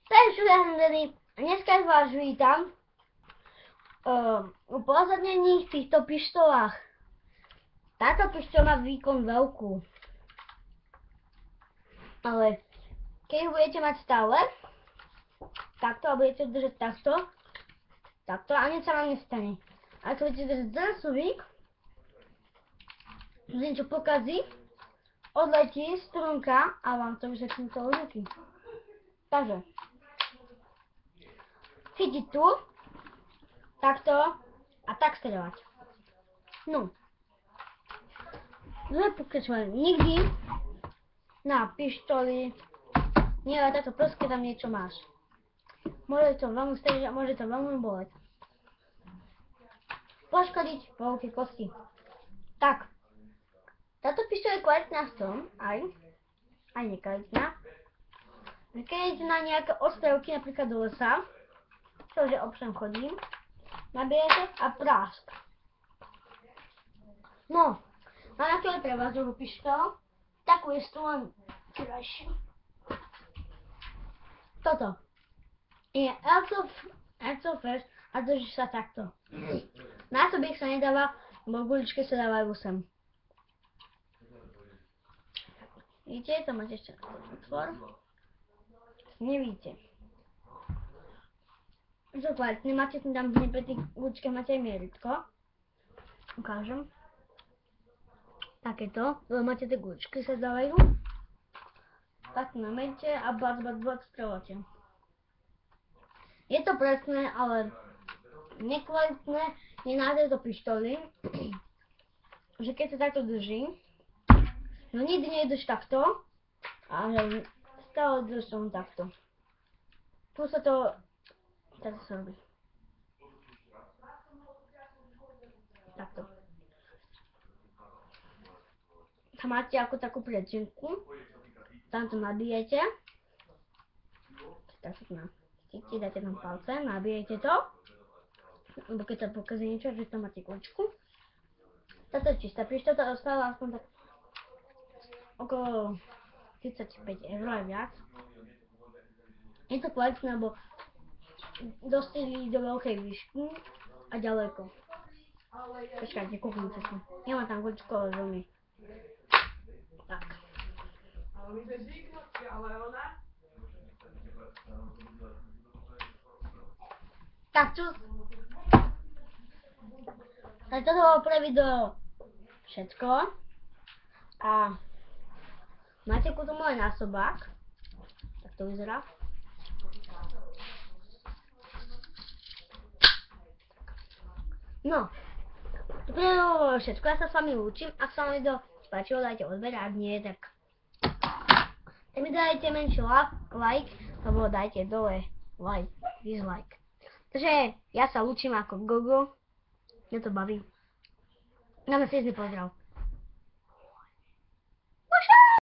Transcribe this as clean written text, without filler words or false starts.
Takže Handery, dneska vás vítam u pozadnení v týchto pištolách. Táto pištoľ má výkon veľkú. Ale keď ju budete mať stále, takto a budete držať takto a nič sa vám nestane. A keď budete držať ten súvik, že niečo pokazí, odletí strunka a vám to vysekne celé ruky. Takže chytiť tu, takto a tak streľovať. No. Nepokračovať nikdy na pištoli, nie ale takto proste, keď tam niečo máš. Môže to veľmi streliť a môže to veľmi boleť. Poškodiť veľké kosti. Tak. Táto pištoľ je kvalitná v tom, aj nekvalitná. Keď idete na nejaké ostrevky, napríklad do lesa, to, že občas chodím, nabijete a prásk. No, a na to je pre vás druhú pištoľ, takú istú len krajšiu. Toto je Airsoft a drží sa takto. Násobík sa nedáva, lebo guličky sa dávajú sem. Vidíte, to máte ešte otvor. Nevidíte. To kvalitné, máte tam pri tých guličkách máte aj mieritko. Ukážem. Takéto, máte tie guličky sa dávajú. Tak namete a bac strelate. Je to presné, ale nekvalitné je na tejto pištoli, že keď sa takto drží, no nikdy nejdeš takto, ale stále držím takto. Tu sa to takto sa robí. Takto. Tam máte ako takú predčinku, tam to nabijete, tak sa to nachytíte, dáte tam palce, nabijete to, lebo keď sa pokazí niečo, že tam máte kľúčku. Táto je čistá pištoľ, to ostáva aspoň tak okolo 35 € aj viac. Je to kvalitné, lebo dostali do veľkej výšky a ďaleko. Počkajte, kúknite si. Nemám tam kľúčku, ale veľmi. Tak. Tak čo? Tak toto bolo pre video všetko. A máte ku tomu aj násobák. Tak to vyzerá. No. To bolo všetko. Ja sa s vami lúčim. Ak sa vám video páčilo, dajte odber. Ak nie, tak mi dajte menší like, alebo dajte dole like, dislike. Takže ja sa lúčim ako Gogo. Mňa to baví. Dáme si pozdrav.